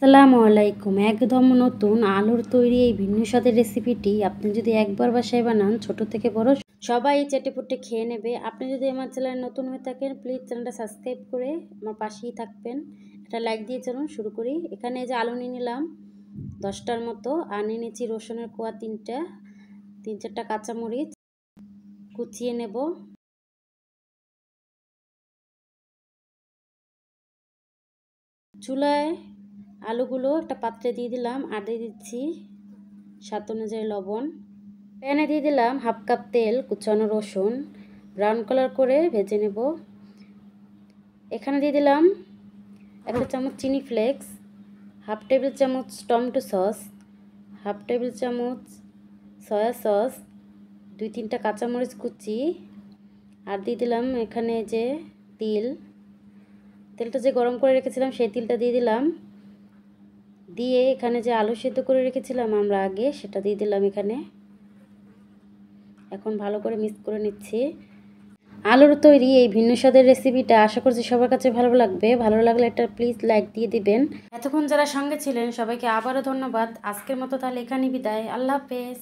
আসসালামু আলাইকুম। একদম নতুন আলুর তৈরি এই ভিন্ন স্বাদের রেসিপিটি আপনি যদি একবার বাসায় বানান, ছোট থেকে বড় সবাই চেটেপুটে খেয়ে নেবে। আপনি যদি আমার চ্যানেলে নতুন হয়ে থাকেন, প্লিজ চ্যানেলটা সাবস্ক্রাইব করে আমার পাশেই থাকবেন। একটা লাইক দিয়ে চলুন শুরু করি। এখানে যে আলু নিয়ে নিলাম 10টার মতো, আর নিয়ে নিচ্ছি রসুনের কোয়া 3-4টা কাঁচামরিচ কুচিয়ে নেব। চুলায় আলুগুলো একটা পাত্রে দিয়ে দিলাম, আর দিয়ে দিচ্ছি স্বাদ অনুযায়ী লবণ। প্যানে দিয়ে দিলাম 1/2 কাপ তেল, কুচানো রসুন ব্রাউন কালার করে ভেজে নেব। এখানে দিয়ে দিলাম 1 চামচ চিনি ফ্লেক্স, 1/2 টেবিল চামচ টমেটো সস, 1/2 টেবিল চামচ সয়া সস, 2-3টা কাঁচামরিচ কুচি, আর দিয়ে দিলাম এখানে যে তেলটা যে গরম করে রেখেছিলাম সেই তেলটা দিয়ে দিলাম। দিয়ে এখানে যে আলু সেদ্ধ করে রেখেছিলাম আমরা আগে, সেটা দিয়ে দিলাম এখানে। এখন ভালো করে মিক্স করে নিচ্ছি। আলুর তৈরি এই ভিন্ন স্বাদের রেসিপিটা আশা করছি সবার কাছে ভালো লাগবে। ভালো লাগলে একটা প্লিজ লাইক দিয়ে দিবেন। এতক্ষণ যারা সঙ্গে ছিলেন সবাইকে আবারও ধন্যবাদ। আজকের মতো তাহলে এখানেই বিদায়। আল্লাহ হাফেজ।